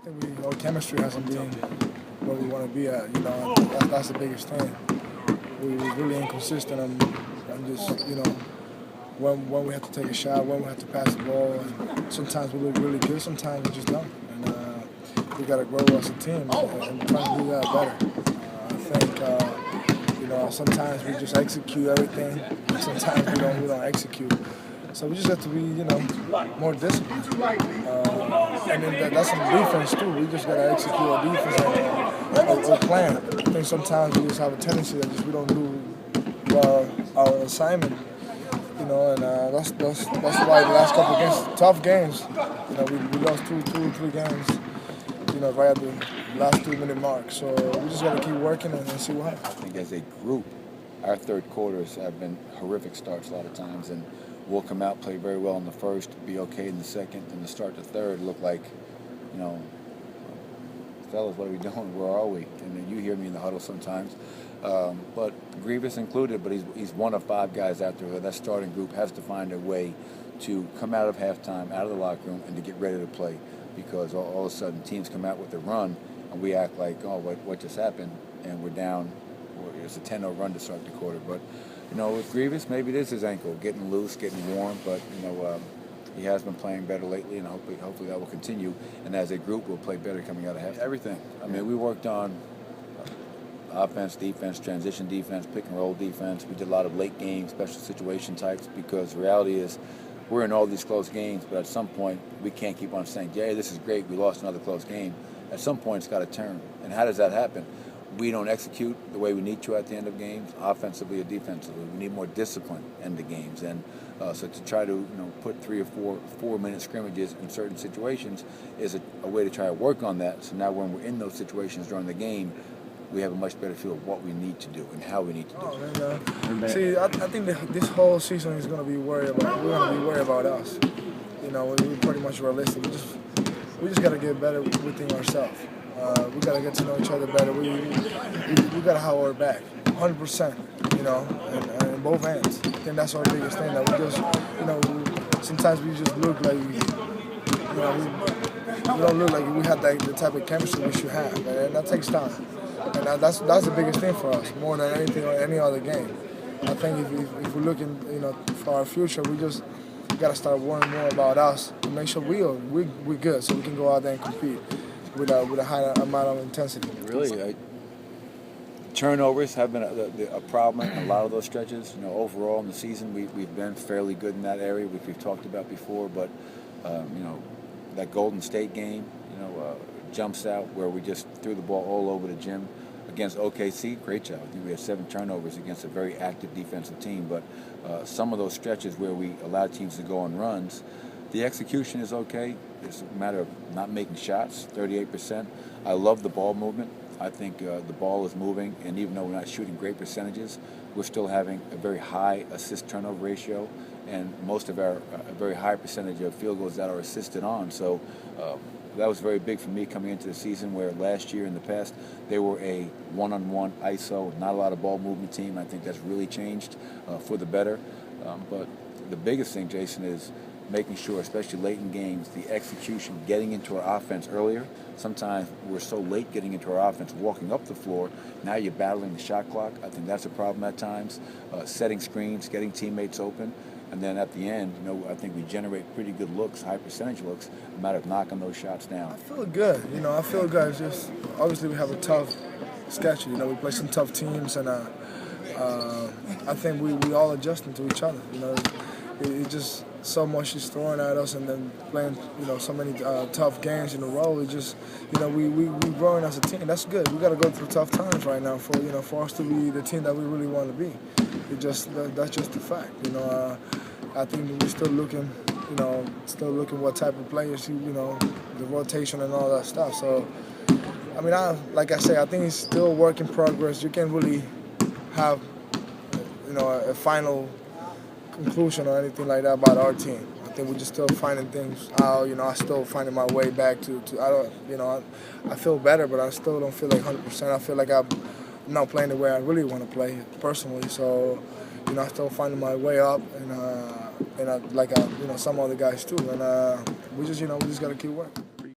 think our chemistry hasn't been where we want to be at. That's the biggest thing. We're really inconsistent and just, when we have to take a shot, when we have to pass the ball. And sometimes we look really good, sometimes we just don't. And we got to grow as a team and try to do that better. I think, sometimes we just execute everything, and sometimes we don't execute. So we just have to be, more disciplined. And then that's some defense too. We just got to execute our defense or plan. I think sometimes we just have a tendency that we don't do our assignment. And that's why the last couple of tough games, we lost two or three games, right at the last 2-minute mark. So we just got to keep working and see what happens. I think as a group, our third quarters have been horrific starts a lot of times, and we'll come out, play very well in the first, be okay in the second, and the start to third look like, fellas, what are we doing? Where are we? And you hear me in the huddle sometimes. But Greivis included, but he's one of 5 guys out there. That starting group has to find a way to come out of halftime, out of the locker room, and to get ready to play. Because all of a sudden teams come out with a run, and we act like, oh, what just happened? And we're down. It's a 10-0 run to start the quarter. But, with Greivis, maybe it is his ankle, getting loose, getting warm. But, he has been playing better lately, and hopefully that will continue. And as a group, we'll play better coming out of half. Everything. I mean, we worked on offense, defense, transition defense, pick and roll defense. We did a lot of late game, special situation types, because the reality is we're in all these close games, but at some point we can't keep on saying, yeah, this is great, we lost another close game. At some point it's got to turn. And how does that happen? We don't execute the way we need to at the end of games, offensively or defensively. We need more discipline in the games. And so to try to put 3 or 4-minute scrimmages in certain situations is a way to try to work on that. So now when we're in those situations during the game, we have a much better feel of what we need to do and how we need to do it. See, I think this whole season is going to be worried about. We're going to be worried about us. We're pretty much realistic. We just got to get better within ourselves. We got to get to know each other better. We got to have our back, 100%. And both ends. I think that's our biggest thing. That we just, sometimes we just look like, we don't look like we have the type of chemistry we should have, and that takes time. And that's the biggest thing for us, more than anything or any other game. I think if we're looking, for our future, we just got to start worrying more about us and make sure we're good, so we can go out there and compete with a high amount of intensity. Really, turnovers have been a problem in a lot of those stretches. Overall in the season, we've been fairly good in that area, which we've talked about before. But that Golden State game, jumps out where we just threw the ball all over the gym against OKC. Great job. I think we had 7 turnovers against a very active defensive team. But some of those stretches where we allowed teams to go on runs, the execution is okay. It's a matter of not making shots, 38%. I love the ball movement. I think the ball is moving, and even though we're not shooting great percentages, we're still having a very high assist-turnover ratio, and most of a very high percentage of field goals that are assisted on. So that was very big for me coming into the season, where last year in the past they were a one-on-one ISO, not a lot of ball movement team. I think that's really changed for the better. But the biggest thing, Jason, is making sure, especially late in games, the execution, getting into our offense earlier. Sometimes we're so late getting into our offense, walking up the floor. Now you're battling the shot clock. I think that's a problem at times. Setting screens, getting teammates open. And then at the end, I think we generate pretty good looks, high percentage looks, a matter of knocking those shots down. I feel good. I feel good. It's just, obviously we have a tough schedule. We play some tough teams, and I think we all adjusting to each other. It just so much is thrown at us, and then playing so many tough games in a row. It just we growing as a team. That's good. We got to go through tough times right now for us to be the team that we really want to be. That's just the fact. I think we're still looking what type of players the rotation and all that stuff. So like I say, I think it's still work in progress. You can't really have a final conclusion or anything like that about our team. I think we're just still finding things out. I still finding my way back to I feel better, but I still don't feel like 100%. I feel like I'm not playing the way I really want to play personally. So, I still finding my way up, and some other guys too. And we just got to keep working.